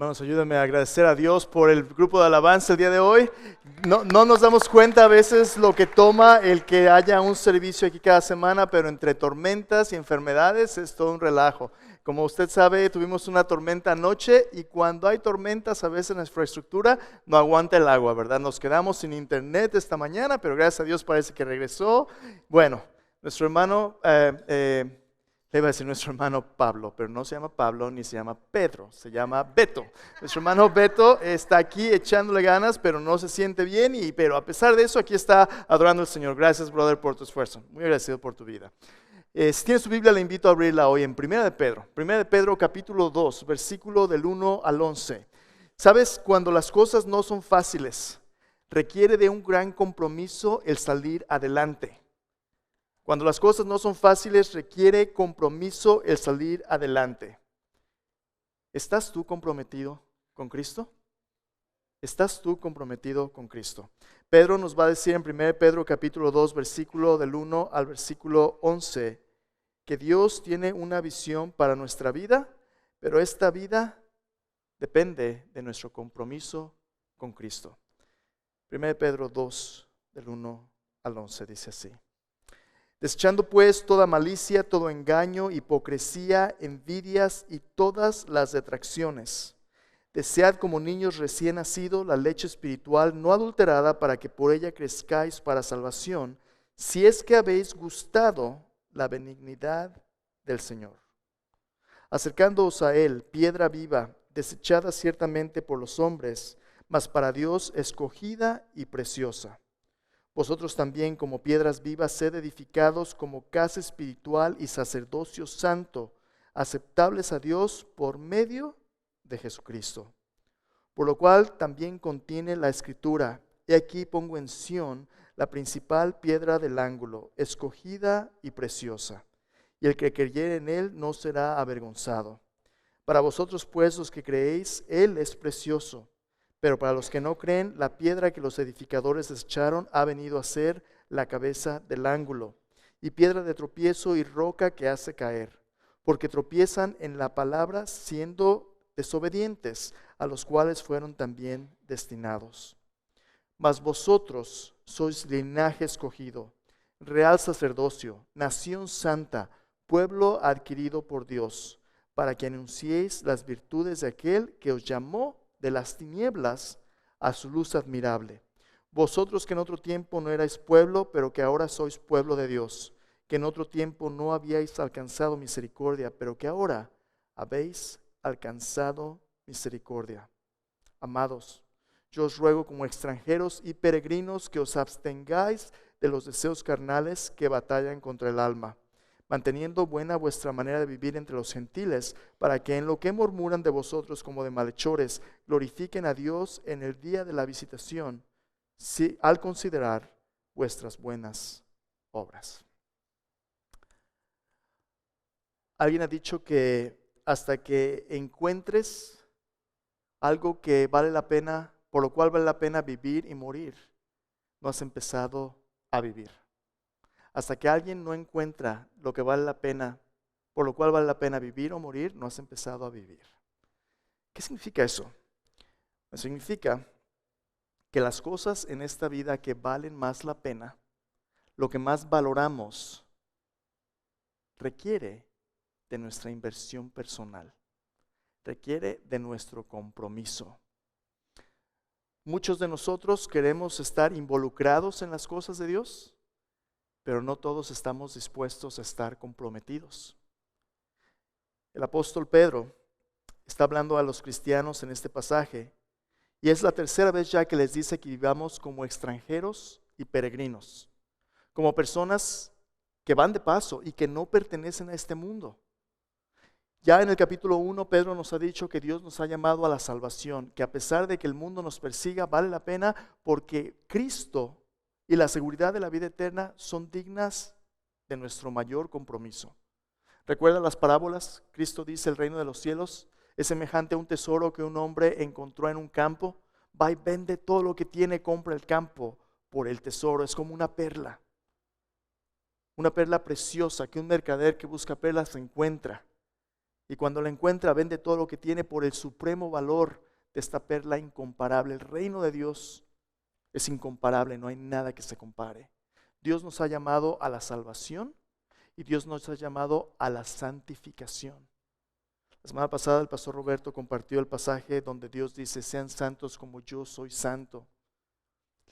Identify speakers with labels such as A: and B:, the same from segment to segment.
A: Hermanos, ayúdenme a agradecer a Dios por el grupo de alabanza el día de hoy. No nos damos cuenta a veces lo que toma el que haya un servicio aquí cada semana, pero entre tormentas y enfermedades es todo un relajo. Como usted sabe, tuvimos una tormenta anoche y cuando hay tormentas a veces la infraestructura no aguanta el agua, ¿verdad? Nos quedamos sin internet esta mañana, pero gracias a Dios parece que regresó. Bueno, nuestro hermano... le iba a decir nuestro hermano Pablo, pero no se llama Pablo ni se llama Pedro, se llama Beto. Nuestro hermano Beto está aquí echándole ganas, pero no se siente bien, pero a pesar de eso aquí está adorando al Señor. Gracias, brother, por tu esfuerzo. Muy agradecido por tu vida. Si tienes tu Biblia, le invito a abrirla hoy en 1 de Pedro. 1 de Pedro capítulo 2, versículo del 1 al 11. ¿Sabes? Cuando las cosas no son fáciles, requiere de un gran compromiso el salir adelante. Cuando las cosas no son fáciles, requiere compromiso el salir adelante. ¿Estás tú comprometido con Cristo? ¿Estás tú comprometido con Cristo? Pedro nos va a decir en 1 Pedro capítulo 2, versículo del 1 al versículo 11, que Dios tiene una visión para nuestra vida, pero esta vida depende de nuestro compromiso con Cristo. 1 Pedro 2, del 1 al 11, dice así. Desechando pues toda malicia, todo engaño, hipocresía, envidias y todas las detracciones. Desead como niños recién nacidos la leche espiritual no adulterada para que por ella crezcáis para salvación, si es que habéis gustado la benignidad del Señor. Acercándoos a Él, piedra viva, desechada ciertamente por los hombres, mas para Dios escogida y preciosa. Vosotros también, como piedras vivas, sed edificados como casa espiritual y sacerdocio santo, aceptables a Dios por medio de Jesucristo. Por lo cual también contiene la Escritura: He aquí pongo en Sión la principal piedra del ángulo, escogida y preciosa, y el que creyere en Él no será avergonzado. Para vosotros pues los que creéis, Él es precioso. Pero para los que no creen, la piedra que los edificadores desecharon ha venido a ser la cabeza del ángulo, y piedra de tropiezo y roca que hace caer, porque tropiezan en la palabra siendo desobedientes, a los cuales fueron también destinados. Mas vosotros sois linaje escogido, real sacerdocio, nación santa, pueblo adquirido por Dios, para que anunciéis las virtudes de aquel que os llamó de las tinieblas a su luz admirable. Vosotros que en otro tiempo no erais pueblo, pero que ahora sois pueblo de Dios, que en otro tiempo no habíais alcanzado misericordia, pero que ahora habéis alcanzado misericordia. Amados, yo os ruego como extranjeros y peregrinos que os abstengáis de los deseos carnales que batallan contra el alma, manteniendo buena vuestra manera de vivir entre los gentiles, para que en lo que murmuran de vosotros como de malhechores, glorifiquen a Dios en el día de la visitación, al considerar vuestras buenas obras. Alguien ha dicho que hasta que encuentres algo que vale la pena, por lo cual vale la pena vivir y morir, no has empezado a vivir. Hasta que alguien no encuentra lo que vale la pena, por lo cual vale la pena vivir o morir, no has empezado a vivir. ¿Qué significa eso? Significa que las cosas en esta vida que valen más la pena, lo que más valoramos, requiere de nuestra inversión personal, requiere de nuestro compromiso. Muchos de nosotros queremos estar involucrados en las cosas de Dios, pero no todos estamos dispuestos a estar comprometidos. El apóstol Pedro está hablando a los cristianos en este pasaje, y es la tercera vez ya que les dice que vivamos como extranjeros y peregrinos, como personas que van de paso y que no pertenecen a este mundo. Ya en el capítulo 1, Pedro nos ha dicho que Dios nos ha llamado a la salvación, que a pesar de que el mundo nos persiga, vale la pena porque Cristo y la seguridad de la vida eterna son dignas de nuestro mayor compromiso. ¿Recuerdan las parábolas? Cristo dice: el reino de los cielos es semejante a un tesoro que un hombre encontró en un campo. Va y vende todo lo que tiene, compra el campo por el tesoro. Es como una perla preciosa que un mercader que busca perlas encuentra. Y cuando la encuentra, vende todo lo que tiene por el supremo valor de esta perla incomparable. El reino de Dios es incomparable, no hay nada que se compare. Dios nos ha llamado a la salvación y Dios nos ha llamado a la santificación. La semana pasada el pastor Roberto compartió el pasaje donde Dios dice: sean santos como yo soy santo.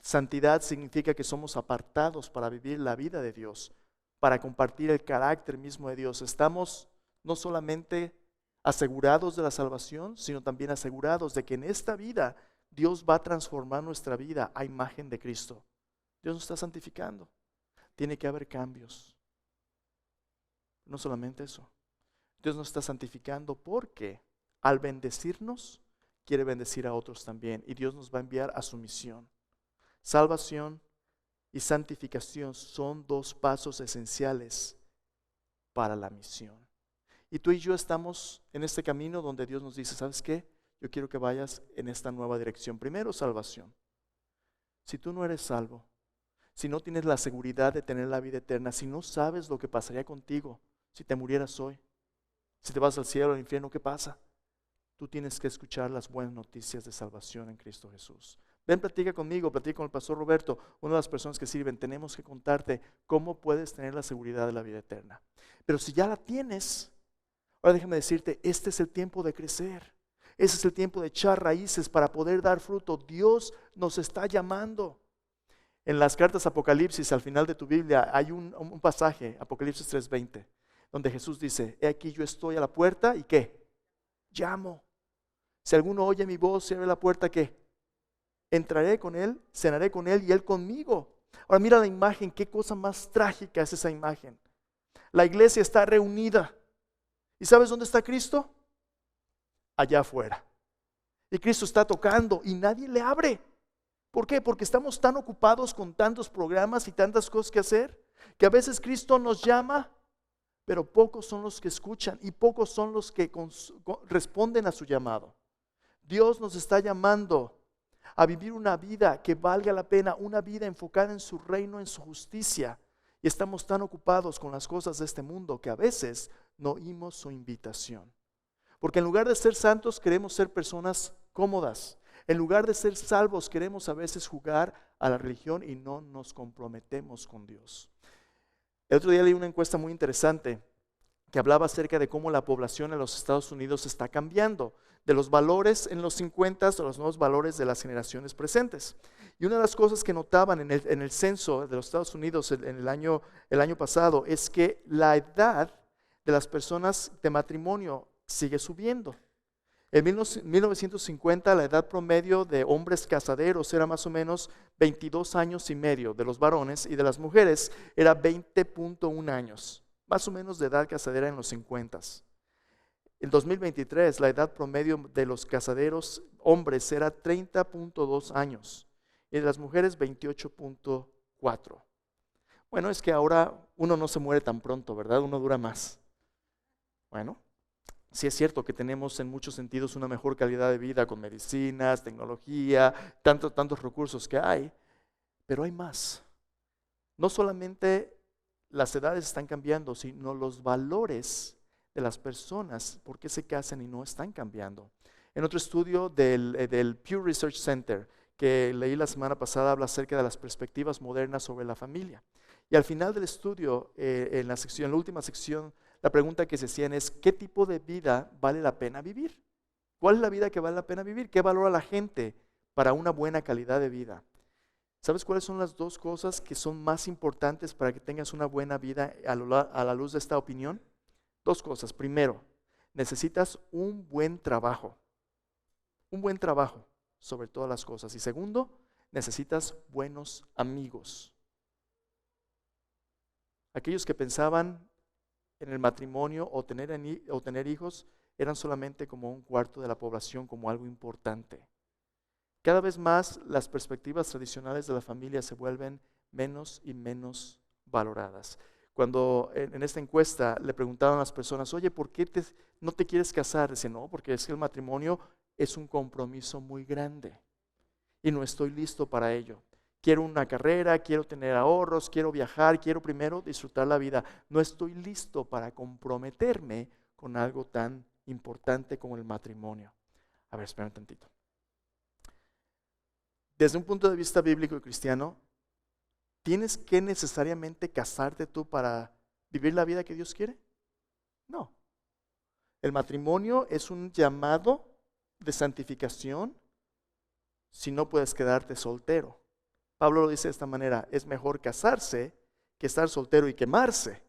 A: Santidad significa que somos apartados para vivir la vida de Dios, para compartir el carácter mismo de Dios. Estamos no solamente asegurados de la salvación, sino también asegurados de que en esta vida Dios va a transformar nuestra vida a imagen de Cristo. Dios nos está santificando. Tiene que haber cambios. No solamente eso. Dios nos está santificando porque al bendecirnos, quiere bendecir a otros también. Y Dios nos va a enviar a su misión. Salvación y santificación son dos pasos esenciales para la misión. Y tú y yo estamos en este camino donde Dios nos dice: ¿sabes qué? Yo quiero que vayas en esta nueva dirección. Primero, salvación. Si tú no eres salvo, si no tienes la seguridad de tener la vida eterna, si no sabes lo que pasaría contigo si te murieras hoy, si te vas al cielo o al infierno, ¿qué pasa? Tú tienes que escuchar las buenas noticias de salvación en Cristo Jesús. Ven, platica conmigo, platica con el pastor Roberto, una de las personas que sirven. Tenemos que contarte cómo puedes tener la seguridad de la vida eterna. Pero si ya la tienes, ahora déjame decirte, este es el tiempo de crecer. Ese es el tiempo de echar raíces para poder dar fruto. Dios nos está llamando. En las cartas Apocalipsis, al final de tu Biblia, hay un pasaje, Apocalipsis 3:20, donde Jesús dice: he aquí yo estoy a la puerta y ¿qué? Llamo. Si alguno oye mi voz y abre la puerta, ¿qué? Entraré con él, cenaré con él y él conmigo. Ahora mira la imagen, qué cosa más trágica es esa imagen. La iglesia está reunida. ¿Y sabes dónde está Cristo? Allá afuera. Y Cristo está tocando y nadie le abre. ¿Por qué? Porque estamos tan ocupados con tantos programas y tantas cosas que hacer, que a veces Cristo nos llama, pero pocos son los que escuchan y pocos son los que responden a su llamado. Dios nos está llamando a vivir una vida que valga la pena, una vida enfocada en su reino, en su justicia. Y estamos tan ocupados con las cosas de este mundo que a veces no oímos su invitación. Porque en lugar de ser santos queremos ser personas cómodas. En lugar de ser salvos queremos a veces jugar a la religión y no nos comprometemos con Dios. El otro día leí una encuesta muy interesante que hablaba acerca de cómo la población en los Estados Unidos está cambiando, de los valores en los 50 a los nuevos valores de las generaciones presentes. Y una de las cosas que notaban en el censo de los Estados Unidos en el año pasado es que la edad de las personas de matrimonio sigue subiendo. En 1950 la edad promedio de hombres casaderos era más o menos 22 años y medio de los varones, y de las mujeres era 20.1 años, más o menos de edad casadera en los 50. En 2023 la edad promedio de los casaderos hombres era 30.2 años y de las mujeres 28.4. Bueno, es que ahora uno no se muere tan pronto, ¿verdad? Uno dura más. Bueno, sí es cierto que tenemos en muchos sentidos una mejor calidad de vida con medicinas, tecnología, tantos recursos que hay, pero hay más. No solamente las edades están cambiando, sino los valores de las personas, por qué se casan y no están cambiando. En otro estudio del Pew Research Center que leí la semana pasada, habla acerca de las perspectivas modernas sobre la familia. Y al final del estudio, en la última sección, la pregunta que se hacían es: ¿qué tipo de vida vale la pena vivir? ¿Cuál es la vida que vale la pena vivir? ¿Qué valora la gente para una buena calidad de vida? ¿Sabes cuáles son las dos cosas que son más importantes para que tengas una buena vida a la luz de esta opinión? Dos cosas. Primero, necesitas un buen trabajo. Un buen trabajo sobre todas las cosas. Y segundo, necesitas buenos amigos. Aquellos que pensaban en el matrimonio o tener hijos eran solamente como un cuarto de la población, como algo importante. Cada vez más las perspectivas tradicionales de la familia se vuelven menos y menos valoradas. Cuando en esta encuesta le preguntaban a las personas: oye, ¿por qué no te quieres casar? Dicen: no, porque es que el matrimonio es un compromiso muy grande y no estoy listo para ello. Quiero una carrera, quiero tener ahorros, quiero viajar, quiero primero disfrutar la vida. No estoy listo para comprometerme con algo tan importante como el matrimonio. A ver, espera un tantito. Desde un punto de vista bíblico y cristiano, ¿tienes que necesariamente casarte tú para vivir la vida que Dios quiere? No. El matrimonio es un llamado de santificación si no puedes quedarte soltero. Pablo lo dice de esta manera: es mejor casarse que estar soltero y quemarse.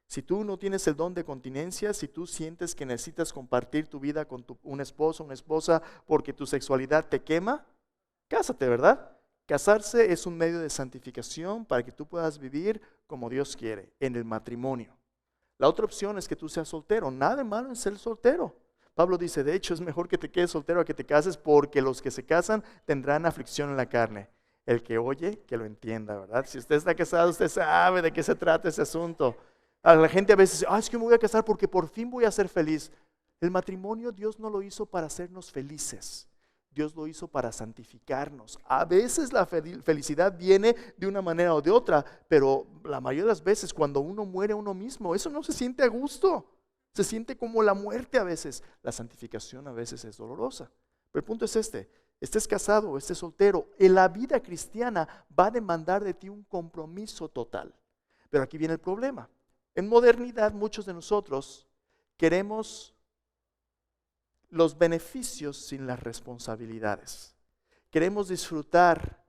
A: Si tú no tienes el don de continencia, si tú sientes que necesitas compartir tu vida con un esposo, una esposa, porque tu sexualidad te quema, cásate, ¿verdad? Casarse es un medio de santificación para que tú puedas vivir como Dios quiere, en el matrimonio. La otra opción es que tú seas soltero. Nada de malo en ser soltero. Pablo dice, de hecho, es mejor que te quedes soltero a que te cases, porque los que se casan tendrán aflicción en la carne. El que oye, que lo entienda, ¿verdad? Si usted está casado, usted sabe de qué se trata ese asunto. A la gente a veces dice, es que me voy a casar porque por fin voy a ser feliz. El matrimonio Dios no lo hizo para hacernos felices. Dios lo hizo para santificarnos. A veces la felicidad viene de una manera o de otra, pero la mayoría de las veces cuando uno muere a uno mismo, eso no se siente a gusto. Se siente como la muerte a veces. La santificación a veces es dolorosa. Pero el punto es este: estés casado o estés soltero, en la vida cristiana va a demandar de ti un compromiso total. Pero aquí viene el problema. En modernidad muchos de nosotros queremos los beneficios sin las responsabilidades. Queremos disfrutar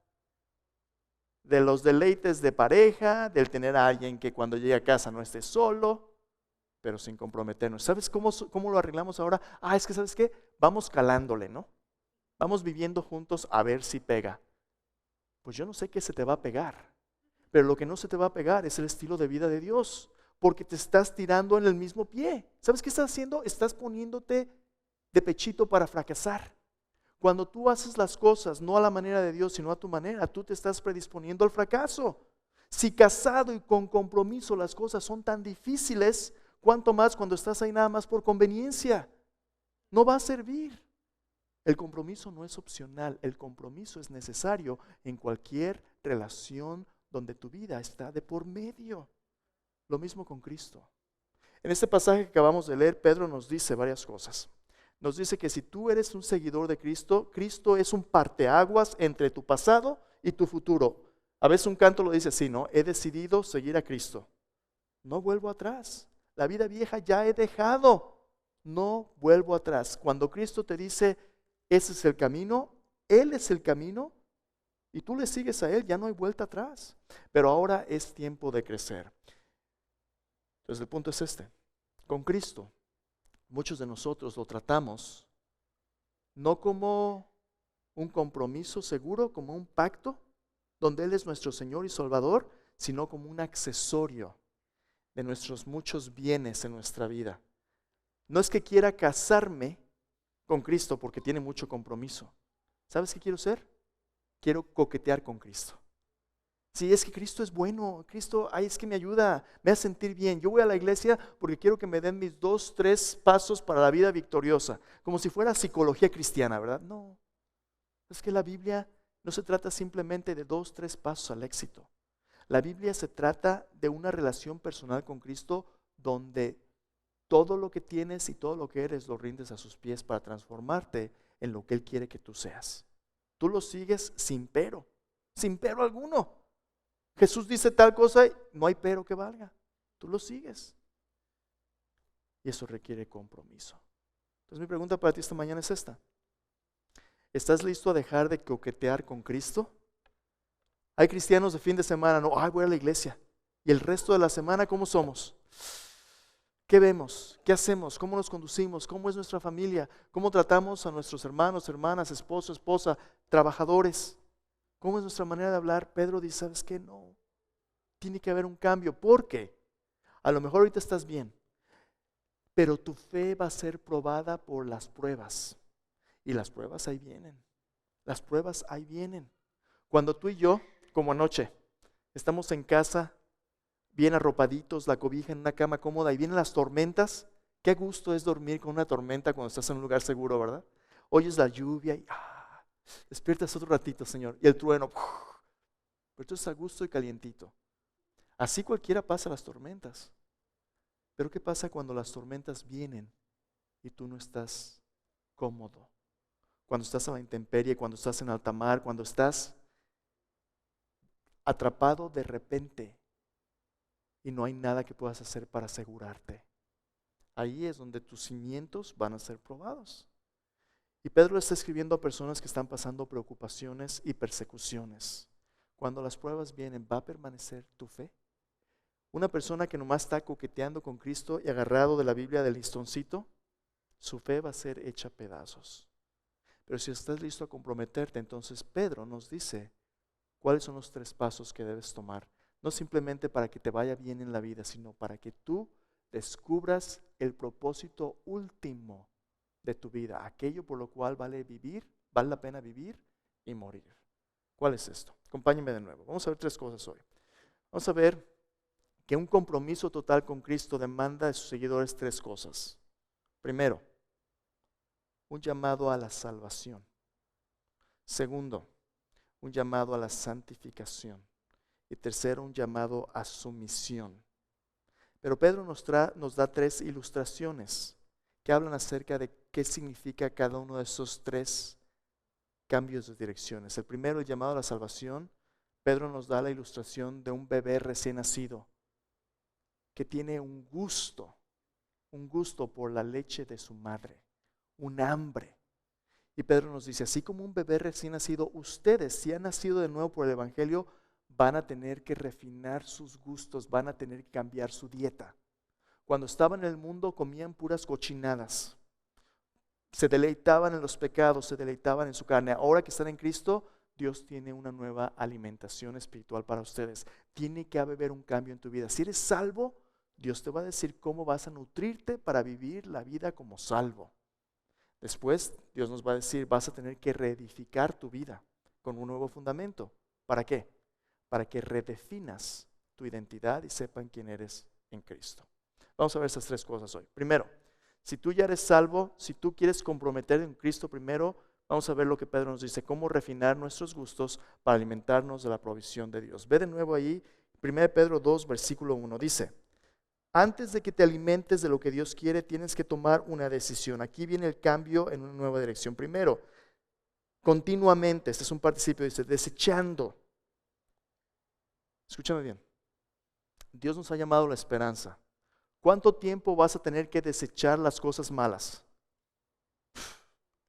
A: de los deleites de pareja, del tener a alguien que cuando llegue a casa no esté solo, pero sin comprometernos. ¿Sabes cómo lo arreglamos ahora? Es que ¿sabes qué? Vamos calándole, ¿no? Vamos viviendo juntos a ver si pega. Pues yo no sé qué se te va a pegar, pero lo que no se te va a pegar es el estilo de vida de Dios, porque te estás tirando en el mismo pie. ¿Sabes qué estás haciendo? Estás poniéndote de pechito para fracasar. Cuando tú haces las cosas no a la manera de Dios, sino a tu manera, tú te estás predisponiendo al fracaso. Si casado y con compromiso las cosas son tan difíciles, ¿cuánto más cuando estás ahí nada más por conveniencia? No va a servir. El compromiso no es opcional, el compromiso es necesario en cualquier relación donde tu vida está de por medio. Lo mismo con Cristo. En este pasaje que acabamos de leer, Pedro nos dice varias cosas. Nos dice que si tú eres un seguidor de Cristo, Cristo es un parteaguas entre tu pasado y tu futuro. A veces un canto lo dice así, ¿no? He decidido seguir a Cristo. No vuelvo atrás. La vida vieja ya he dejado. No vuelvo atrás. Cuando Cristo te dice, ese es el camino, Él es el camino, y tú le sigues a Él, ya no hay vuelta atrás. Pero ahora es tiempo de crecer. Entonces el punto es este: con Cristo, muchos de nosotros lo tratamos no como un compromiso seguro, como un pacto, donde Él es nuestro Señor y Salvador, sino como un accesorio de nuestros muchos bienes en nuestra vida. No es que quiera casarme con Cristo porque tiene mucho compromiso. ¿Sabes qué quiero ser? Quiero coquetear con Cristo. Sí, es que Cristo es bueno, Cristo, es que me ayuda, me hace sentir bien. Yo voy a la iglesia porque quiero que me den mis 2, 3 pasos para la vida victoriosa, como si fuera psicología cristiana, ¿verdad? No, es que la Biblia no se trata simplemente de 2, 3 pasos al éxito. La Biblia se trata de una relación personal con Cristo donde todo lo que tienes y todo lo que eres lo rindes a sus pies para transformarte en lo que Él quiere que tú seas. Tú lo sigues sin pero alguno. Jesús dice tal cosa, no hay pero que valga. Tú lo sigues. Y eso requiere compromiso. Entonces mi pregunta para ti esta mañana es esta: ¿estás listo a dejar de coquetear con Cristo? Hay cristianos de fin de semana, no, voy a la iglesia. ¿Y el resto de la semana cómo somos? ¿Qué vemos? ¿Qué hacemos? ¿Cómo nos conducimos? ¿Cómo es nuestra familia? ¿Cómo tratamos a nuestros hermanos, hermanas, esposo, esposa, trabajadores? ¿Cómo es nuestra manera de hablar? Pedro dice, ¿sabes qué? No, tiene que haber un cambio. ¿Por qué? A lo mejor ahorita estás bien, pero tu fe va a ser probada por las pruebas. Y las pruebas ahí vienen. Las pruebas ahí vienen. Cuando tú y yo, como anoche, estamos en casa, bien arropaditos, la cobija en una cama cómoda, y vienen las tormentas. Qué gusto es dormir con una tormenta cuando estás en un lugar seguro, ¿verdad? Oyes la lluvia y despiertas otro ratito, Señor, y el trueno, pero tú estás a gusto y calientito. Así cualquiera pasa las tormentas. Pero ¿qué pasa cuando las tormentas vienen y tú no estás cómodo. Cuando estás a la intemperie, cuando estás en alta mar, cuando estás atrapado de repente y no hay nada que puedas hacer para asegurarte. Ahí es donde tus cimientos van a ser probados. Y Pedro está escribiendo a personas que están pasando preocupaciones y persecuciones. Cuando las pruebas vienen, ¿va a permanecer tu fe? Una persona que nomás está coqueteando con Cristo y agarrado de la Biblia del listoncito, su fe va a ser hecha pedazos. Pero si estás listo a comprometerte, entonces Pedro nos dice cuáles son los 3 pasos que debes tomar. No simplemente para que te vaya bien en la vida, sino para que tú descubras el propósito último de tu vida, aquello por lo cual vale la pena vivir y morir. ¿Cuál es esto? Acompáñenme de nuevo. Vamos a ver 3 cosas hoy. Vamos a ver que un compromiso total con Cristo demanda de sus seguidores 3 cosas. Primero, un llamado a la salvación. Segundo, un llamado a la santificación. Y tercero, un llamado a sumisión. Pero Pedro nos da 3 ilustraciones que hablan acerca de qué significa cada uno de esos 3 cambios de direcciones. El primero, el llamado a la salvación. Pedro nos da la ilustración de un bebé recién nacido que tiene un gusto por la leche de su madre, un hambre. Y Pedro nos dice, así como un bebé recién nacido, ustedes, si han nacido de nuevo por el Evangelio, van a tener que refinar sus gustos, van a tener que cambiar su dieta. Cuando estaban en el mundo comían puras cochinadas, se deleitaban en los pecados, se deleitaban en su carne. Ahora que están en Cristo, Dios tiene una nueva alimentación espiritual para ustedes. Tiene que haber un cambio en tu vida. Si eres salvo, Dios te va a decir cómo vas a nutrirte para vivir la vida como salvo. Después, Dios nos va a decir, vas a tener que reedificar tu vida con un nuevo fundamento. ¿Para qué? Para que redefinas tu identidad y sepan quién eres en Cristo. Vamos a ver esas 3 cosas hoy. Primero, si tú ya eres salvo, si tú quieres comprometerte en Cristo primero, vamos a ver lo que Pedro nos dice, cómo refinar nuestros gustos para alimentarnos de la provisión de Dios. Ve de nuevo ahí, 1 Pedro 2, versículo 1, dice, antes de que te alimentes de lo que Dios quiere, tienes que tomar una decisión. Aquí viene el cambio en una nueva dirección. Primero, continuamente, este es un participio, dice, desechando. Escúchame bien, Dios nos ha llamado a la esperanza. ¿Cuánto tiempo vas a tener que desechar las cosas malas?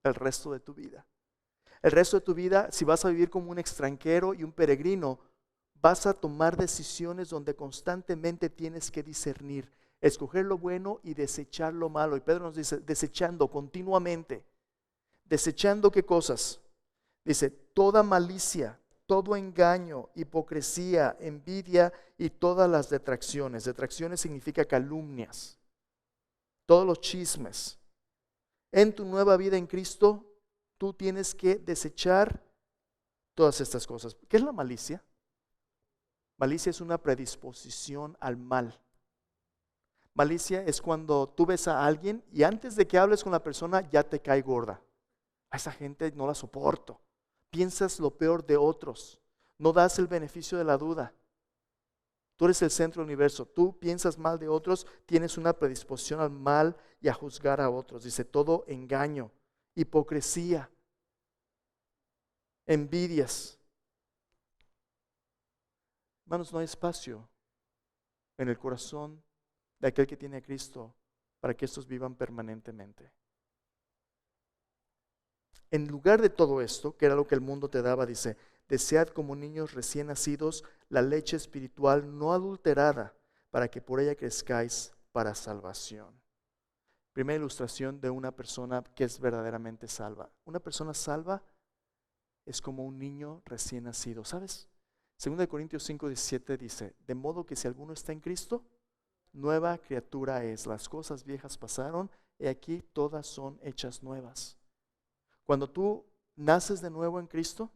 A: El resto de tu vida. El resto de tu vida, si vas a vivir como un extranjero y un peregrino, vas a tomar decisiones donde constantemente tienes que discernir, escoger lo bueno y desechar lo malo. Y Pedro nos dice, desechando continuamente. ¿Desechando qué cosas? Dice, toda malicia, todo engaño, hipocresía, envidia y todas las detracciones. Detracciones significa calumnias, todos los chismes. En tu nueva vida en Cristo, tú tienes que desechar todas estas cosas. ¿Qué es la malicia? Malicia es una predisposición al mal. Malicia es cuando tú ves a alguien y antes de que hables con la persona ya te cae gorda. A esa gente no la soporto. Piensas lo peor de otros. No das el beneficio de la duda. Tú eres el centro del universo. Tú piensas mal de otros, tienes una predisposición al mal y a juzgar a otros. Dice todo engaño, hipocresía, envidias. Hermanos, no hay espacio en el corazón de aquel que tiene a Cristo para que estos vivan permanentemente. En lugar de todo esto, que era lo que el mundo te daba, dice, desead como niños recién nacidos la leche espiritual no adulterada, para que por ella crezcáis para salvación. Primera ilustración de una persona que es verdaderamente salva. Una persona salva es como un niño recién nacido, ¿sabes? 2 Corintios 5:17 dice, de modo que si alguno está en Cristo, nueva criatura es. Las cosas viejas pasaron y aquí todas son hechas nuevas. Cuando tú naces de nuevo en Cristo,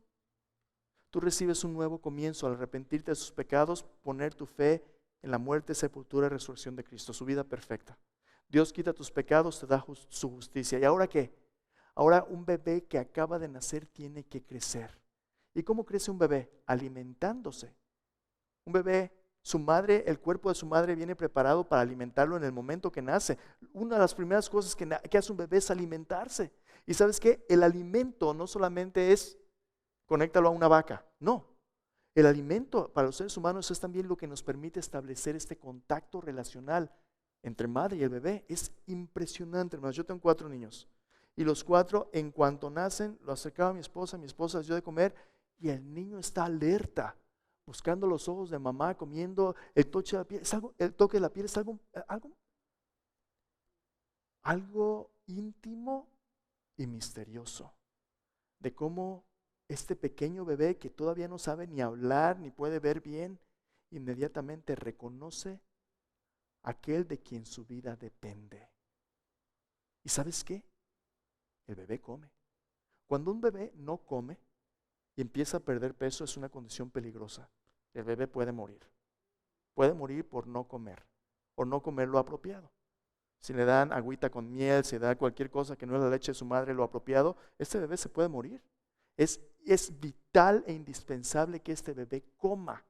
A: tú recibes un nuevo comienzo al arrepentirte de sus pecados, poner tu fe en la muerte, sepultura y resurrección de Cristo, su vida perfecta. Dios quita tus pecados, te da su justicia. ¿Y ahora qué? Ahora un bebé que acaba de nacer tiene que crecer. ¿Y cómo crece un bebé? Alimentándose. Un bebé Su madre, el cuerpo de su madre viene preparado para alimentarlo en el momento que nace. Una de las primeras cosas que hace un bebé es alimentarse. Y ¿sabes qué? El alimento no solamente es conéctalo a una vaca, no. El alimento para los seres humanos es también lo que nos permite establecer este contacto relacional entre madre y el bebé. Es impresionante, hermanos. Yo tengo 4 niños y los 4 en cuanto nacen lo acercaba a mi esposa les dio de comer y el niño está alerta, buscando los ojos de mamá, comiendo, el toque de la piel. El toque de la piel es algo íntimo y misterioso de cómo este pequeño bebé que todavía no sabe ni hablar ni puede ver bien, inmediatamente reconoce a aquel de quien su vida depende. ¿Y sabes qué? El bebé come. Cuando un bebé no come y empieza a perder peso, es una condición peligrosa. El bebé puede morir. Puede morir por no comer lo apropiado. Si le dan agüita con miel, si le dan cualquier cosa que no es la leche de su madre lo apropiado, este bebé se puede morir. Es vital e indispensable que este bebé coma,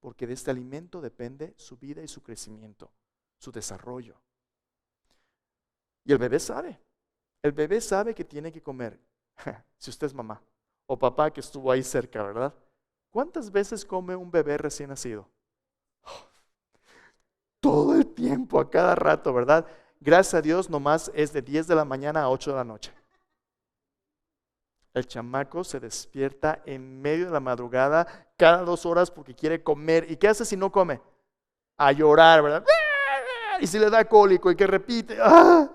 A: porque de este alimento depende su vida y su crecimiento, su desarrollo. Y el bebé sabe que tiene que comer. Si usted es mamá o papá que estuvo ahí cerca, ¿verdad? ¿Cuántas veces come un bebé recién nacido? Todo el tiempo, a cada rato, ¿verdad? Gracias a Dios, nomás es de 10 de la mañana a 8 de la noche. El chamaco se despierta en medio de la madrugada cada 2 horas porque quiere comer. ¿Y qué hace si no come? A llorar, ¿verdad? Y si le da cólico y que repite. ¡Ah!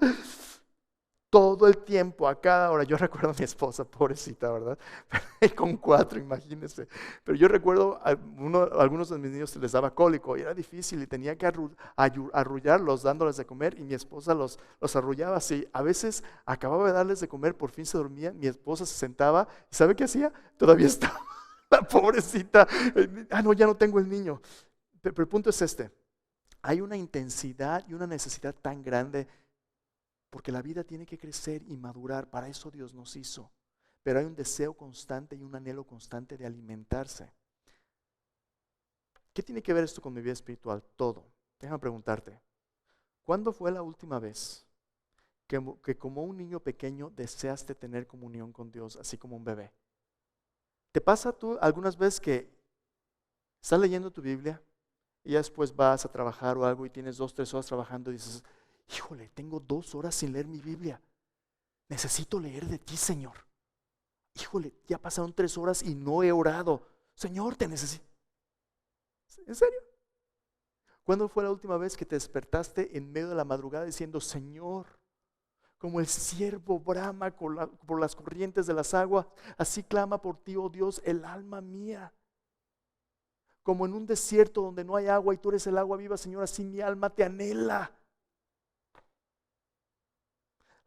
A: Todo el tiempo, a cada hora. Yo recuerdo a mi esposa, pobrecita, ¿verdad? Con 4, imagínense. Pero yo recuerdo a algunos de mis niños se les daba cólico y era difícil y tenía que arrullarlos dándoles de comer y mi esposa los arrullaba así. A veces acababa de darles de comer, por fin se dormían, mi esposa se sentaba y ¿sabe qué hacía? Todavía estaba la pobrecita. No, ya no tengo el niño. Pero el punto es este. Hay una intensidad y una necesidad tan grande porque la vida tiene que crecer y madurar, para eso Dios nos hizo. Pero hay un deseo constante y un anhelo constante de alimentarse. ¿Qué tiene que ver esto con mi vida espiritual? Todo. Déjame preguntarte, ¿cuándo fue la última vez que como un niño pequeño deseaste tener comunión con Dios, así como un bebé? ¿Te pasa tú algunas veces que estás leyendo tu Biblia y ya después vas a trabajar o algo y tienes 2, 3 horas trabajando y dices, híjole, tengo 2 horas sin leer mi Biblia. Necesito leer de ti, Señor. Híjole, ya pasaron 3 horas y no he orado. Señor, te necesito. ¿En serio? ¿Cuándo fue la última vez que te despertaste en medio de la madrugada diciendo, Señor, como el ciervo brama por las corrientes de las aguas, así clama por ti, oh Dios, el alma mía? Como en un desierto donde no hay agua y tú eres el agua viva, Señor, así mi alma te anhela.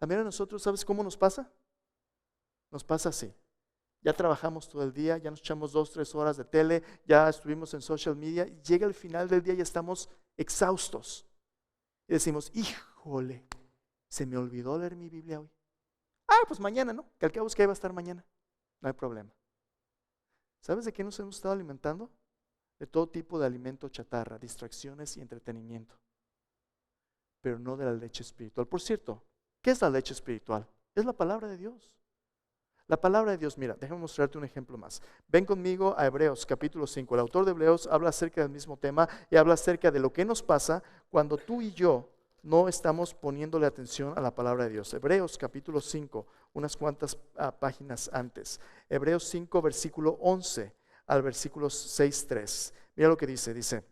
A: La mayoría de nosotros, ¿sabes cómo nos pasa? Nos pasa así. Ya trabajamos todo el día, ya nos echamos 2, 3 horas de tele, ya estuvimos en social media, y llega el final del día y estamos exhaustos. Y decimos, híjole, se me olvidó leer mi Biblia hoy. Pues mañana, ¿no? Que al cabo es que ahí va a estar mañana. No hay problema. ¿Sabes de qué nos hemos estado alimentando? De todo tipo de alimento chatarra, distracciones y entretenimiento. Pero no de la leche espiritual. Por cierto, ¿qué es la leche espiritual? Es la palabra de Dios. La palabra de Dios, mira, déjame mostrarte un ejemplo más. Ven conmigo a Hebreos capítulo 5. El autor de Hebreos habla acerca del mismo tema y habla acerca de lo que nos pasa cuando tú y yo no estamos poniéndole atención a la palabra de Dios. Hebreos capítulo 5, unas cuantas páginas antes. Hebreos 5, versículo 11 al versículo 6:3. Mira lo que dice,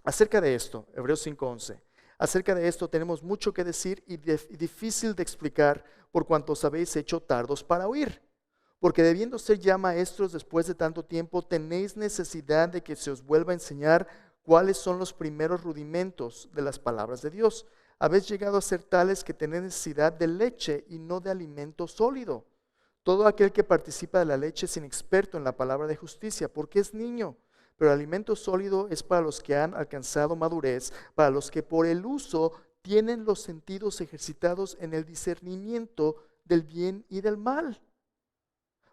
A: acerca de esto, Hebreos 5, 11. Acerca de esto tenemos mucho que decir y difícil de explicar por cuanto os habéis hecho tardos para oír. Porque debiendo ser ya maestros después de tanto tiempo, tenéis necesidad de que se os vuelva a enseñar cuáles son los primeros rudimentos de las palabras de Dios. Habéis llegado a ser tales que tenéis necesidad de leche y no de alimento sólido. Todo aquel que participa de la leche es inexperto en la palabra de justicia, porque es niño. Pero el alimento sólido es para los que han alcanzado madurez, para los que por el uso tienen los sentidos ejercitados en el discernimiento del bien y del mal.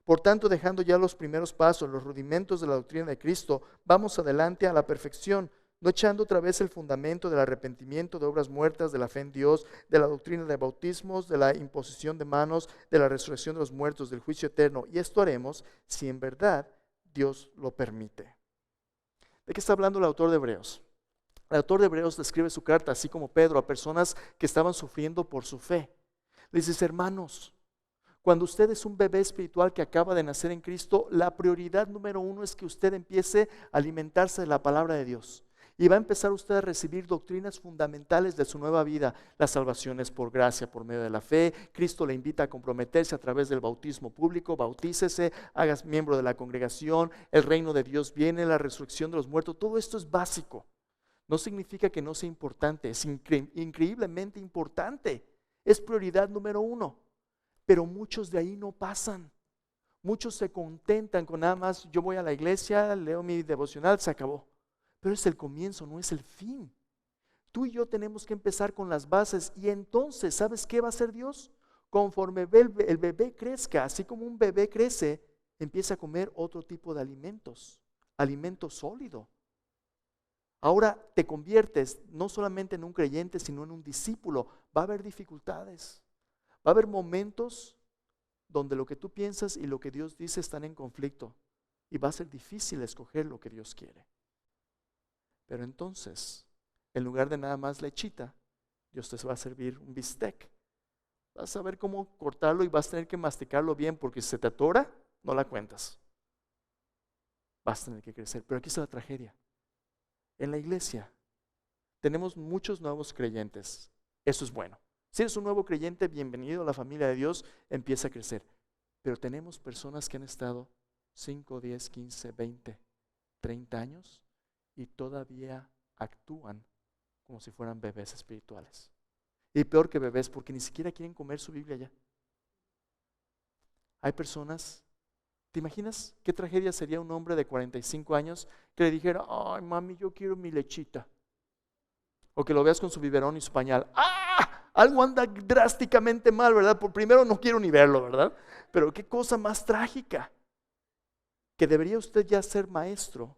A: Por tanto, dejando ya los primeros pasos, los rudimentos de la doctrina de Cristo, vamos adelante a la perfección, no echando otra vez el fundamento del arrepentimiento, de obras muertas, de la fe en Dios, de la doctrina de bautismos, de la imposición de manos, de la resurrección de los muertos, del juicio eterno. Y esto haremos si en verdad Dios lo permite. ¿De qué está hablando el autor de Hebreos? El autor de Hebreos describe su carta, así como Pedro, a personas que estaban sufriendo por su fe. Les dice: hermanos, cuando usted es un bebé espiritual que acaba de nacer en Cristo, la prioridad número uno es que usted empiece a alimentarse de la palabra de Dios. Y va a empezar usted a recibir doctrinas fundamentales de su nueva vida. La salvación es por gracia, por medio de la fe. Cristo le invita a comprometerse a través del bautismo público. Bautícese, hagas miembro de la congregación. El reino de Dios viene, la resurrección de los muertos. Todo esto es básico. No significa que no sea importante. Es increíblemente importante. Es prioridad número uno. Pero muchos de ahí no pasan. Muchos se contentan con nada más: yo voy a la iglesia, leo mi devocional, se acabó. Pero es el comienzo, no es el fin. Tú y yo tenemos que empezar con las bases. Y entonces, ¿sabes qué va a hacer Dios? Conforme el bebé crezca, así como un bebé crece, empieza a comer otro tipo de alimentos, alimento sólido. Ahora te conviertes no solamente en un creyente, sino en un discípulo. Va a haber dificultades, va a haber momentos donde lo que tú piensas y lo que Dios dice están en conflicto. Y va a ser difícil escoger lo que Dios quiere. Pero entonces, en lugar de nada más lechita, Dios te va a servir un bistec. Vas a saber cómo cortarlo y vas a tener que masticarlo bien, porque si se te atora, no la cuentas. Vas a tener que crecer. Pero aquí está la tragedia. En la iglesia tenemos muchos nuevos creyentes. Eso es bueno. Si eres un nuevo creyente, bienvenido a la familia de Dios, empieza a crecer. Pero tenemos personas que han estado 5, 10, 15, 20, 30 años y todavía actúan como si fueran bebés espirituales. Y peor que bebés, porque ni siquiera quieren comer su Biblia ya. Hay personas, ¿te imaginas qué tragedia sería un hombre de 45 años que le dijera: ay mami, yo quiero mi lechita? O que lo veas con su biberón y su pañal. ¡Ah! Algo anda drásticamente mal, ¿verdad? Por primero no quiero ni verlo, ¿verdad? Pero qué cosa más trágica. Que debería usted ya ser maestro.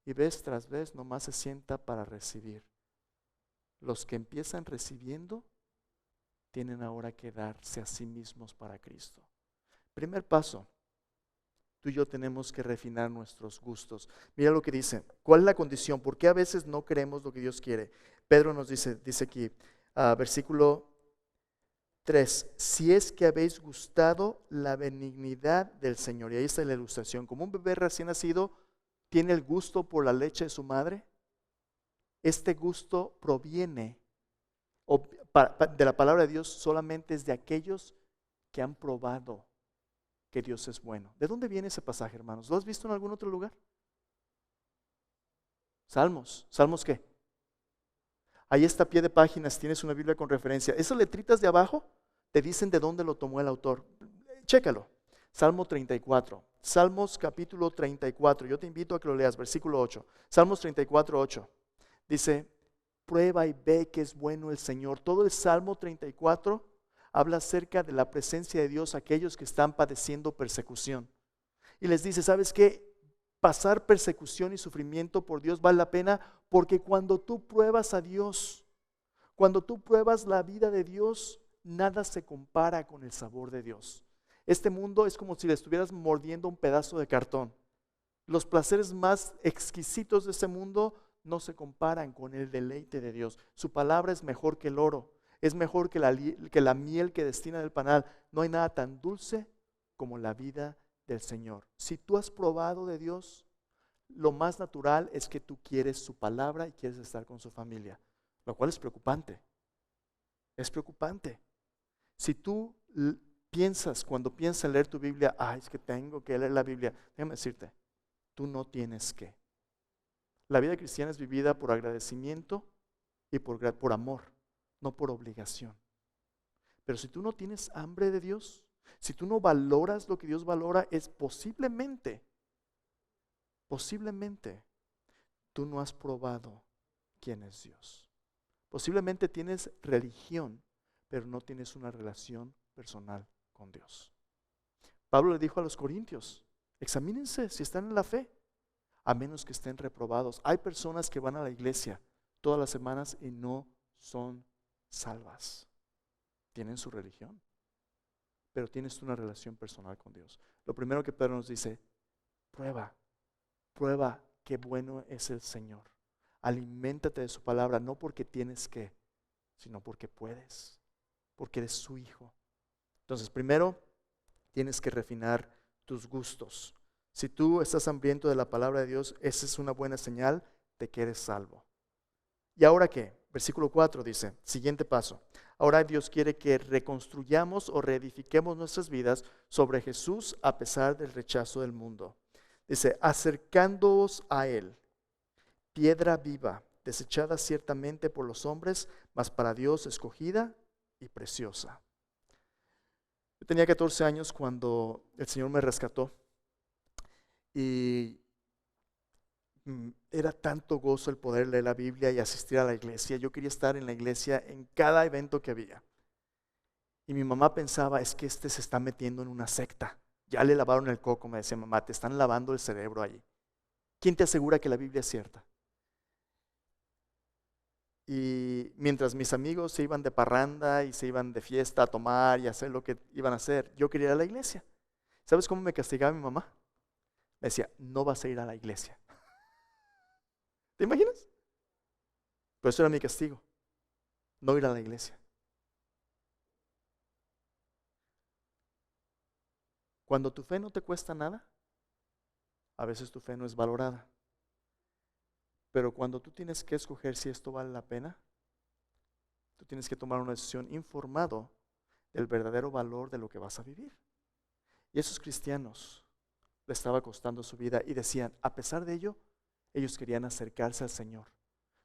A: Y vez tras vez nomás se sienta para recibir. Los que empiezan recibiendo tienen ahora que darse a sí mismos para Cristo. Primer paso, tú y yo tenemos que refinar nuestros gustos. Mira lo que dice. ¿Cuál es la condición? ¿Por qué a veces no queremos lo que Dios quiere? Pedro nos dice aquí, versículo 3: si es que habéis gustado la benignidad del Señor. Y ahí está la ilustración. Como un bebé recién nacido tiene el gusto por la leche de su madre, este gusto proviene de la palabra de Dios, solamente es de aquellos que han probado que Dios es bueno. ¿De dónde viene ese pasaje, hermanos? ¿Lo has visto en algún otro lugar? Salmos. ¿Salmos qué? Ahí está a pie de páginas, tienes una Biblia con referencia. Esas letritas de abajo te dicen de dónde lo tomó el autor. Chécalo. Salmo 34. Salmos capítulo 34. Yo te invito a que lo leas, versículo 8. Salmos 34, 8. Dice: prueba y ve que es bueno el Señor. Todo el Salmo 34 habla acerca de la presencia de Dios a aquellos que están padeciendo persecución. Y les dice: ¿sabes qué? Pasar persecución y sufrimiento por Dios vale la pena, porque cuando tú pruebas a Dios, cuando tú pruebas la vida de Dios, nada se compara con el sabor de Dios. Este mundo es como si le estuvieras mordiendo un pedazo de cartón. Los placeres más exquisitos de este mundo no se comparan con el deleite de Dios. Su palabra es mejor que el oro, es mejor que la miel que destina del panal. No hay nada tan dulce como la vida del Señor. Si tú has probado de Dios, lo más natural es que tú quieres su palabra y quieres estar con su familia, lo cual es preocupante. Es preocupante. Si tú piensas, cuando piensas en leer tu Biblia, es que tengo que leer la Biblia, déjame decirte, tú no tienes que. La vida cristiana es vivida por agradecimiento y por amor, no por obligación. Pero si tú no tienes hambre de Dios, si tú no valoras lo que Dios valora, es posiblemente tú no has probado quién es Dios. Posiblemente tienes religión, pero no tienes una relación personal con Dios. Pablo le dijo a los corintios: examínense si están en la fe. a menos que estén reprobados. Hay personas que van a la iglesia todas las semanas y no son salvas. Tienen su religión, pero tienes una relación personal con Dios. Lo primero que Pedro nos dice, prueba qué bueno es el Señor. Aliméntate de su palabra, no porque tienes que, sino porque puedes, porque eres su hijo. Entonces, primero, tienes que refinar tus gustos. Si tú estás hambriento de la palabra de Dios, esa es una buena señal de que eres salvo. ¿Y ahora qué? Versículo 4 dice, siguiente paso. Ahora Dios quiere que reconstruyamos o reedifiquemos nuestras vidas sobre Jesús a pesar del rechazo del mundo. Dice, acercándoos a Él, piedra viva, desechada ciertamente por los hombres, mas para Dios escogida y preciosa. Yo tenía 14 años cuando el Señor me rescató y era tanto gozo el poder leer la Biblia y asistir a la iglesia. Yo quería estar en la iglesia en cada evento que había. Y mi mamá pensaba, es que se está metiendo en una secta. Ya le lavaron el coco, me decía mamá, te están lavando el cerebro allí. ¿Quién te asegura que la Biblia es cierta? Y mientras mis amigos se iban de parranda y se iban de fiesta a tomar y a hacer lo que iban a hacer, yo quería ir a la iglesia. ¿Sabes cómo me castigaba mi mamá? Me decía, no vas a ir a la iglesia. ¿Te imaginas? Pues eso era mi castigo, no ir a la iglesia. Cuando tu fe no te cuesta nada, a veces tu fe no es valorada. Pero cuando tú tienes que escoger si esto vale la pena, tú tienes que tomar una decisión informado del verdadero valor de lo que vas a vivir. Y esos cristianos le estaba costando su vida y decían, a pesar de ello, ellos querían acercarse al Señor.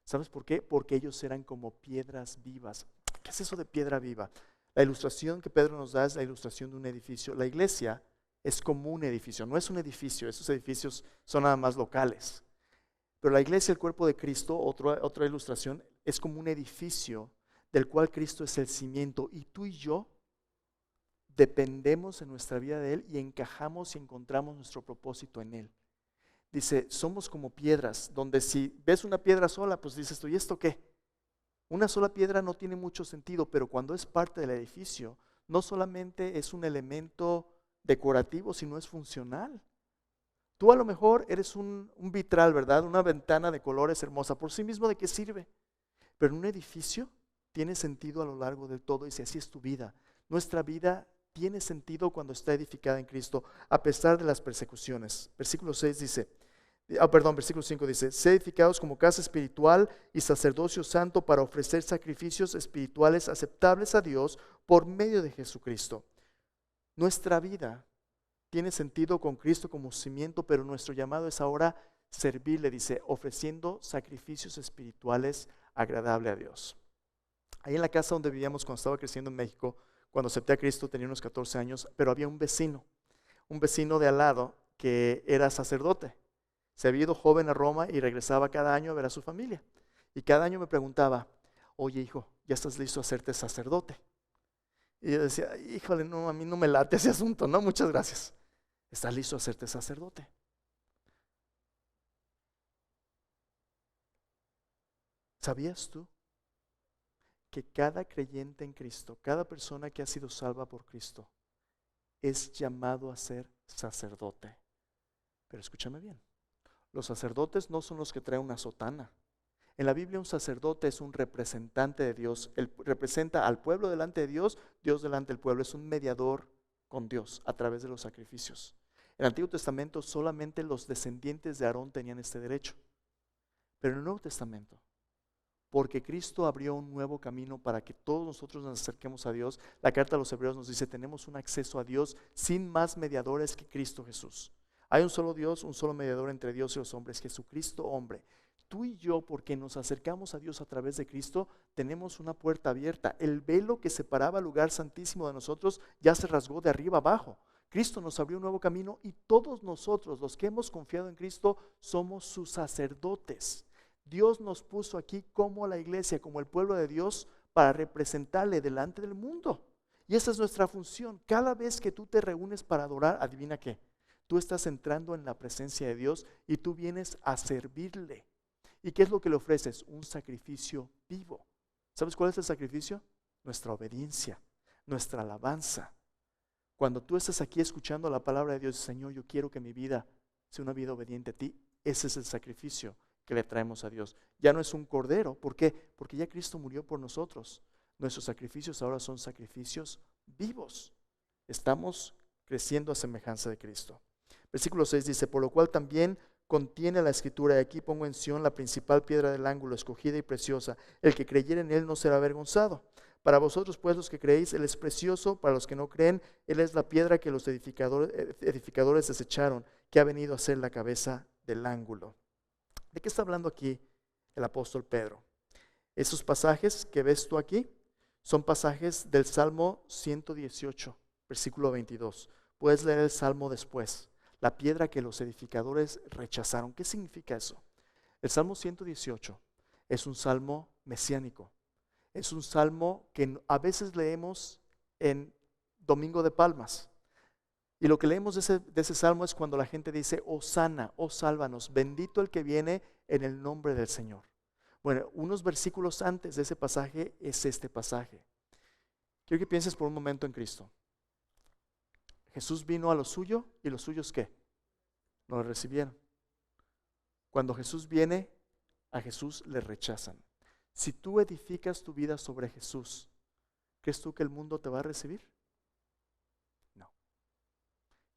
A: ¿Sabes por qué? Porque ellos eran como piedras vivas. ¿Qué es eso de piedra viva? La ilustración que Pedro nos da es la ilustración de un edificio. La iglesia es como un edificio, no es un edificio, esos edificios son nada más locales. Pero la iglesia, el cuerpo de Cristo, otra ilustración, es como un edificio del cual Cristo es el cimiento y tú y yo dependemos en nuestra vida de Él y encajamos y encontramos nuestro propósito en Él. Dice, somos como piedras, donde si ves una piedra sola, pues dices tú, ¿y esto qué? Una sola piedra no tiene mucho sentido, pero cuando es parte del edificio, no solamente es un elemento decorativo, sino es funcional. Tú a lo mejor eres un vitral, ¿verdad? Una ventana de colores hermosa, por sí mismo, ¿de qué sirve? Pero un edificio tiene sentido a lo largo del todo y si así es tu vida. Nuestra vida tiene sentido cuando está edificada en Cristo, a pesar de las persecuciones. Versículo 6 dice, versículo 5 dice, sed edificados como casa espiritual y sacerdocio santo para ofrecer sacrificios espirituales aceptables a Dios por medio de Jesucristo. Nuestra vida tiene sentido con Cristo como cimiento, pero nuestro llamado es ahora servirle, dice, ofreciendo sacrificios espirituales agradables a Dios. Ahí en la casa donde vivíamos cuando estaba creciendo en México, cuando acepté a Cristo tenía unos 14 años, pero había un vecino de al lado que era sacerdote. Se había ido joven a Roma y regresaba cada año a ver a su familia. Y cada año me preguntaba, oye hijo, ¿ya estás listo a hacerte sacerdote? Y yo decía, híjole, no, a mí no me late ese asunto, no, muchas gracias. ¿Estás listo a hacerte sacerdote? ¿Sabías tú que cada creyente en Cristo, cada persona que ha sido salva por Cristo, es llamado a ser sacerdote? Pero escúchame bien, los sacerdotes no son los que traen una sotana. En la Biblia un sacerdote es un representante de Dios. Él representa al pueblo delante de Dios, Dios delante del pueblo. Es un mediador con Dios a través de los sacrificios. En el Antiguo Testamento solamente los descendientes de Aarón tenían este derecho. Pero en el Nuevo Testamento, porque Cristo abrió un nuevo camino para que todos nosotros nos acerquemos a Dios, la carta a los Hebreos nos dice, tenemos un acceso a Dios sin más mediadores que Cristo Jesús. Hay un solo Dios, un solo mediador entre Dios y los hombres, Jesucristo hombre. Tú y yo, porque nos acercamos a Dios a través de Cristo, tenemos una puerta abierta. El velo que separaba el lugar santísimo de nosotros ya se rasgó de arriba abajo. Cristo nos abrió un nuevo camino y todos nosotros, los que hemos confiado en Cristo, somos sus sacerdotes. Dios nos puso aquí como la iglesia, como el pueblo de Dios, para representarle delante del mundo. Y esa es nuestra función. Cada vez que tú te reúnes para adorar, adivina qué, Tú estás entrando en la presencia de Dios y tú vienes a servirle. ¿Y qué es lo que le ofreces? Un sacrificio vivo. ¿Sabes cuál es el sacrificio? Nuestra obediencia, nuestra alabanza. Cuando tú estás aquí escuchando la palabra de Dios, Señor, yo quiero que mi vida sea una vida obediente a ti. Ese es el sacrificio que le traemos a Dios. Ya no es un cordero. ¿Por qué? Porque ya Cristo murió por nosotros. Nuestros sacrificios ahora son sacrificios vivos. Estamos creciendo a semejanza de Cristo. Versículo 6 dice, por lo cual también contiene la escritura, y aquí pongo en Sión la principal piedra del ángulo, escogida y preciosa. El que creyere en él no será avergonzado. Para vosotros pues los que creéis, él es precioso. Para los que no creen, él es la piedra que los edificadores desecharon, que ha venido a ser la cabeza del ángulo. ¿De qué está hablando aquí el apóstol Pedro? Esos pasajes que ves tú aquí son pasajes del Salmo 118, versículo 22. Puedes leer el Salmo después. La piedra que los edificadores rechazaron. ¿Qué significa eso? El Salmo 118 es un salmo mesiánico. Es un salmo que a veces leemos en Domingo de Palmas. Y lo que leemos de ese salmo es cuando la gente dice, oh sana, oh sálvanos, bendito el que viene en el nombre del Señor. Bueno, unos versículos antes de ese pasaje es este pasaje. Quiero que pienses por un momento en Cristo. Jesús vino a lo suyo y los suyos ¿qué? No lo recibieron. Cuando Jesús viene, a Jesús le rechazan. Si tú edificas tu vida sobre Jesús, ¿crees tú que el mundo te va a recibir? No.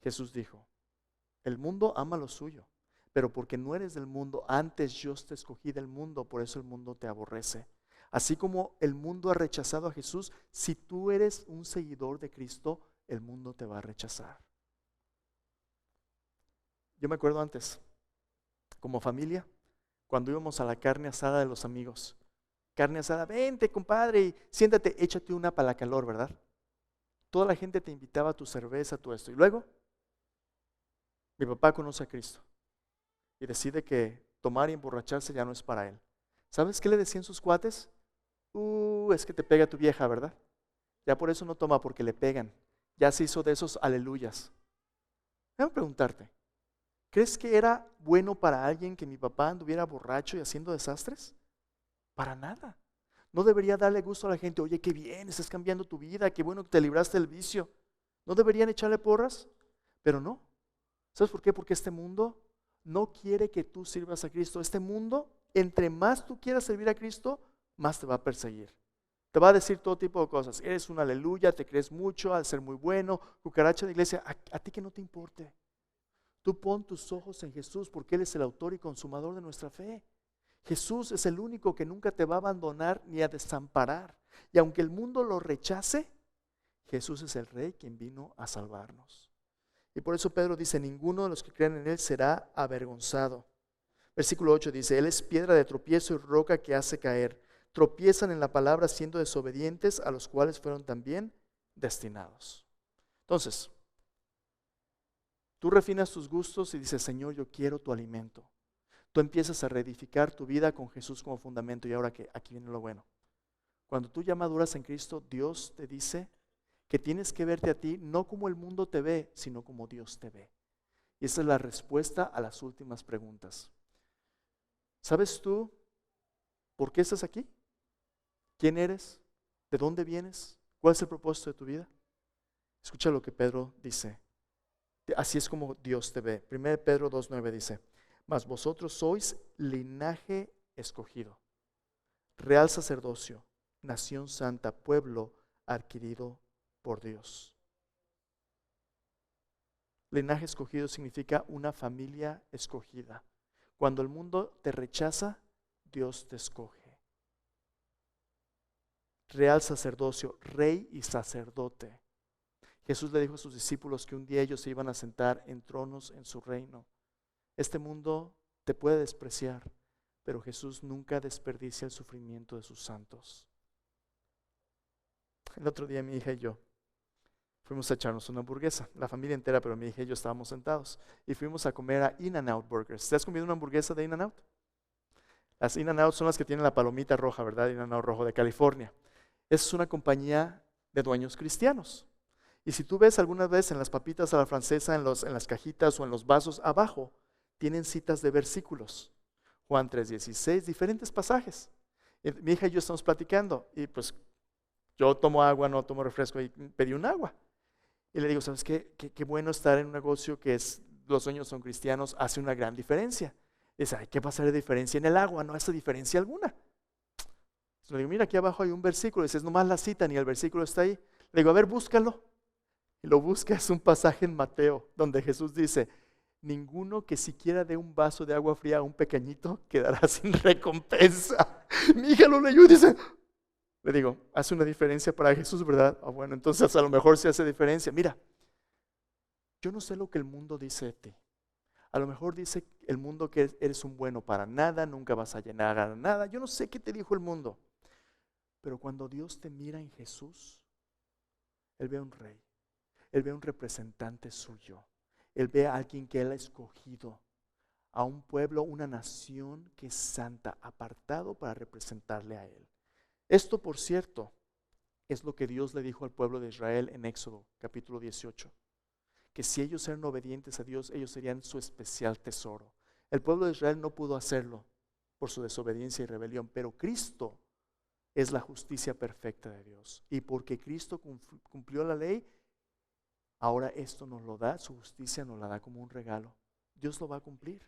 A: Jesús dijo, el mundo ama lo suyo, pero porque no eres del mundo, antes yo te escogí del mundo, por eso el mundo te aborrece. Así como el mundo ha rechazado a Jesús, si tú eres un seguidor de Cristo, el mundo te va a rechazar. Yo me acuerdo antes, como familia, cuando íbamos a la carne asada de los amigos. Carne asada, vente compadre, y siéntate, échate una para la calor, ¿verdad? Toda la gente te invitaba a tu cerveza, tu esto. Y luego, mi papá conoce a Cristo y decide que tomar y emborracharse ya no es para él. ¿Sabes qué le decían sus cuates? Es que te pega tu vieja, ¿verdad? Ya por eso no toma, porque le pegan. Ya se hizo de esos aleluyas. Déjame preguntarte, ¿crees que era bueno para alguien que mi papá anduviera borracho y haciendo desastres? Para nada. No debería darle gusto a la gente, oye, qué bien, estás cambiando tu vida, qué bueno que te libraste del vicio. ¿No deberían echarle porras? Pero no. ¿Sabes por qué? Porque este mundo no quiere que tú sirvas a Cristo. Este mundo, entre más tú quieras servir a Cristo, más te va a perseguir. Te va a decir todo tipo de cosas. Eres un aleluya, te crees mucho, al ser muy bueno, cucaracha de iglesia. A ti que no te importe. Tú pon tus ojos en Jesús porque Él es el autor y consumador de nuestra fe. Jesús es el único que nunca te va a abandonar ni a desamparar. Y aunque el mundo lo rechace, Jesús es el Rey quien vino a salvarnos. Y por eso Pedro dice, ninguno de los que creen en Él será avergonzado. Versículo 8 dice, Él es piedra de tropiezo y roca que hace caer. Tropiezan en la palabra siendo desobedientes, a los cuales fueron también destinados. Entonces, tú refinas tus gustos y dices, Señor, yo quiero tu alimento. Tú empiezas a reedificar tu vida con Jesús como fundamento. Y ahora que aquí viene lo bueno. Cuando tú ya maduras en Cristo, Dios te dice que tienes que verte a ti no como el mundo te ve, sino como Dios te ve. Y esa es la respuesta a las últimas preguntas. ¿Sabes tú por qué estás aquí? ¿Quién eres? ¿De dónde vienes? ¿Cuál es el propósito de tu vida? Escucha lo que Pedro dice. Así es como Dios te ve. 1 Pedro 2:9 dice, mas vosotros sois linaje escogido, real sacerdocio, nación santa, pueblo adquirido por Dios. Linaje escogido significa una familia escogida. Cuando el mundo te rechaza, Dios te escoge. Real sacerdocio, rey y sacerdote. Jesús le dijo a sus discípulos que un día ellos se iban a sentar en tronos en su reino. Este mundo te puede despreciar, pero Jesús nunca desperdicia el sufrimiento de sus santos. El otro día mi hija y yo fuimos a echarnos una hamburguesa, la familia entera, pero mi hija y yo estábamos sentados y fuimos a comer a In-N-Out Burgers. ¿Te has comido una hamburguesa de In-N-Out? Las In-N-Out son las que tienen la palomita roja, ¿verdad? In-N-Out rojo de California. Esa es una compañía de dueños cristianos. Y si tú ves alguna vez en las papitas a la francesa, en las cajitas o en los vasos, abajo tienen citas de versículos. Juan 3:16, diferentes pasajes. Y mi hija y yo estamos platicando y pues yo tomo agua, no tomo refresco y pedí un agua. Y le digo, ¿sabes qué? Qué bueno estar en un negocio que los dueños son cristianos, hace una gran diferencia. Dice, ay, ¿qué va a hacer de diferencia en el agua? No hace diferencia alguna. Entonces le digo, mira, aquí abajo hay un versículo. Dices, nomás la cita, ni el versículo está ahí. Le digo, a ver, búscalo. Y lo busca, es un pasaje en Mateo, donde Jesús dice, ninguno que siquiera dé un vaso de agua fría a un pequeñito quedará sin recompensa. Mi hija lo leyó y dice, le digo, hace una diferencia para Jesús, ¿verdad? Ah, bueno, entonces a lo mejor sí hace diferencia. Mira, yo no sé lo que el mundo dice de ti. A lo mejor dice el mundo que eres un bueno para nada, nunca vas a llenar a nada. Yo no sé qué te dijo el mundo. Pero cuando Dios te mira en Jesús, Él ve a un rey. Él ve a un representante suyo. Él ve a alguien que Él ha escogido. A un pueblo, una nación que es santa, apartado para representarle a Él. Esto, por cierto, es lo que Dios le dijo al pueblo de Israel en Éxodo, capítulo 18. Que si ellos eran obedientes a Dios, ellos serían su especial tesoro. El pueblo de Israel no pudo hacerlo por su desobediencia y rebelión, pero Cristo es la justicia perfecta de Dios. Y porque Cristo cumplió la ley, ahora esto nos lo da, su justicia nos la da como un regalo. Dios lo va a cumplir,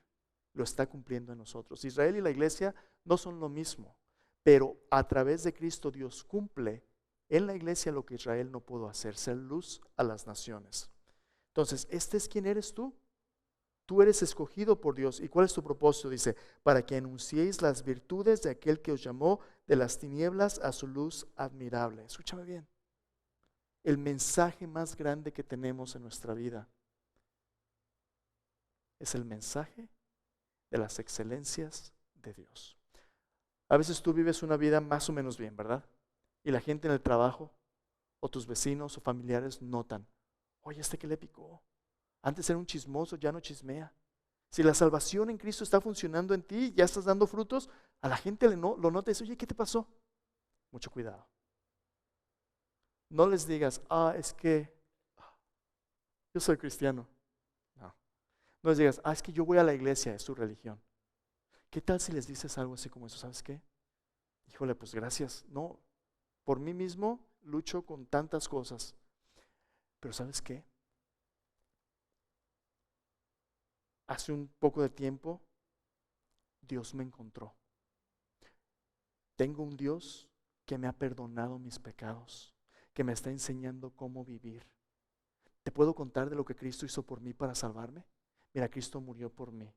A: lo está cumpliendo en nosotros. Israel y la iglesia no son lo mismo, pero a través de Cristo Dios cumple en la iglesia lo que Israel no pudo hacer, ser luz a las naciones. Entonces, este es quien eres tú. Tú eres escogido por Dios. ¿Y cuál es tu propósito? Dice, para que anunciéis las virtudes de aquel que os llamó de las tinieblas a su luz admirable. Escúchame bien. El mensaje más grande que tenemos en nuestra vida es el mensaje de las excelencias de Dios. A veces tú vives una vida más o menos bien, ¿verdad? Y la gente en el trabajo o tus vecinos o familiares notan, oye, ¿qué le picó? Antes era un chismoso, ya no chismea. Si la salvación en Cristo está funcionando en ti, ya estás dando frutos, a la gente lo nota y dice, oye, ¿qué te pasó? Mucho cuidado. No les digas, es que yo soy cristiano. No. No les digas, es que yo voy a la iglesia, es su religión. ¿Qué tal si les dices algo así como eso? ¿Sabes qué? Híjole, pues gracias. No, por mí mismo lucho con tantas cosas. Pero ¿sabes qué? Hace un poco de tiempo, Dios me encontró. Tengo un Dios que me ha perdonado mis pecados, que me está enseñando cómo vivir. ¿Te puedo contar de lo que Cristo hizo por mí para salvarme? Mira, Cristo murió por mí.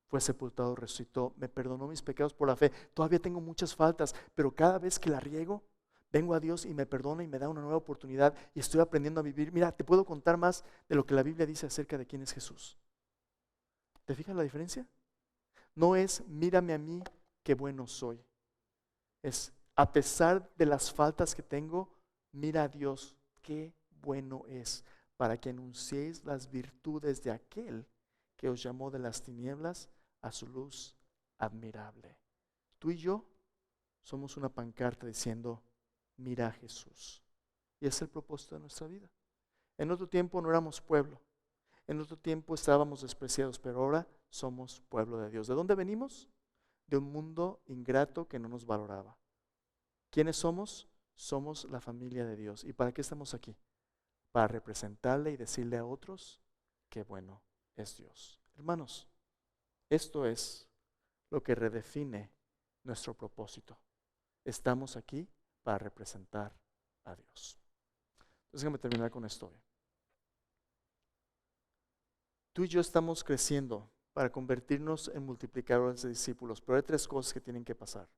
A: Fue sepultado, resucitó, me perdonó mis pecados por la fe. Todavía tengo muchas faltas, pero cada vez que la riego, vengo a Dios y me perdona y me da una nueva oportunidad y estoy aprendiendo a vivir. Mira, te puedo contar más de lo que la Biblia dice acerca de quién es Jesús. ¿Te fijas la diferencia? No es mírame a mí, qué bueno soy. Es a pesar de las faltas que tengo, mira a Dios, qué bueno es, para que anunciéis las virtudes de aquel que os llamó de las tinieblas a su luz admirable. Tú y yo somos una pancarta diciendo, mira a Jesús. Y es el propósito de nuestra vida. En otro tiempo no éramos pueblo, en otro tiempo estábamos despreciados, pero ahora somos pueblo de Dios. ¿De dónde venimos? De un mundo ingrato que no nos valoraba. ¿Quiénes somos? Somos la familia de Dios. ¿Y para qué estamos aquí? Para representarle y decirle a otros qué bueno es Dios. Hermanos, esto es lo que redefine nuestro propósito. Estamos aquí para representar a Dios. Entonces, déjame terminar con esto. Tú y yo estamos creciendo para convertirnos en multiplicadores de discípulos, pero hay tres cosas que tienen que pasar.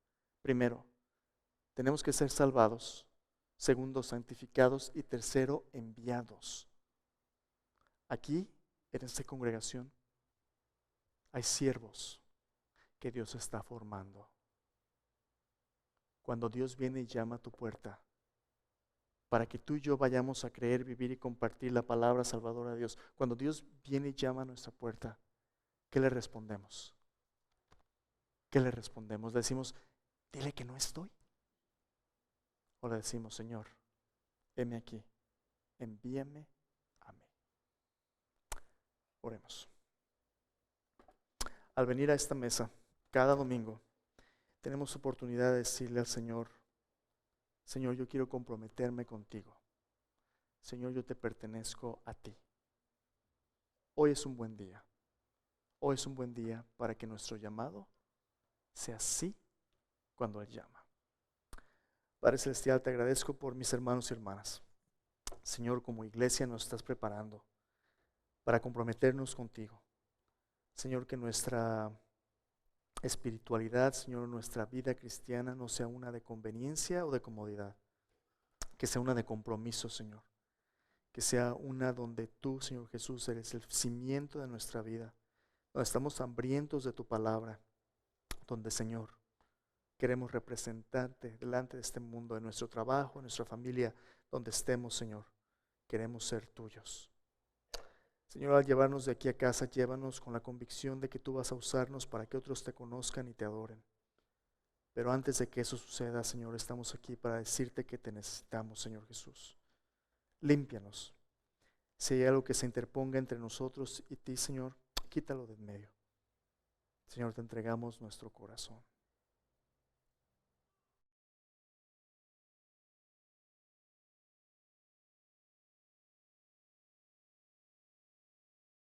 A: Primero, tenemos que ser salvados. Segundo, santificados. Y tercero, enviados. Aquí, en esta congregación, hay siervos que Dios está formando. Cuando Dios viene y llama a tu puerta, para que tú y yo vayamos a creer, vivir y compartir la palabra salvadora de Dios, cuando Dios viene y llama a nuestra puerta, ¿qué le respondemos? ¿Qué le respondemos? ¿Le decimos, dile que no estoy? ¿O le decimos, Señor, heme aquí, envíame a mí. Oremos. Al venir a esta mesa, cada domingo, tenemos oportunidad de decirle al Señor, Señor, yo quiero comprometerme contigo. Señor, yo te pertenezco a ti. Hoy es un buen día. Hoy es un buen día para que nuestro llamado sea sí cuando Él llama. Padre Celestial, te agradezco por mis hermanos y hermanas. Señor, como iglesia nos estás preparando para comprometernos contigo. Señor, que nuestra espiritualidad, Señor, nuestra vida cristiana no sea una de conveniencia o de comodidad, que sea una de compromiso, Señor, que sea una donde tú, Señor Jesús, eres el cimiento de nuestra vida, donde estamos hambrientos de tu palabra, donde, Señor, queremos representarte delante de este mundo, en nuestro trabajo, en nuestra familia, donde estemos, Señor, queremos ser tuyos. Señor, al llevarnos de aquí a casa, llévanos con la convicción de que tú vas a usarnos para que otros te conozcan y te adoren. Pero antes de que eso suceda, Señor, estamos aquí para decirte que te necesitamos, Señor Jesús. Límpianos. Si hay algo que se interponga entre nosotros y ti, Señor, quítalo de en medio. Señor, te entregamos nuestro corazón.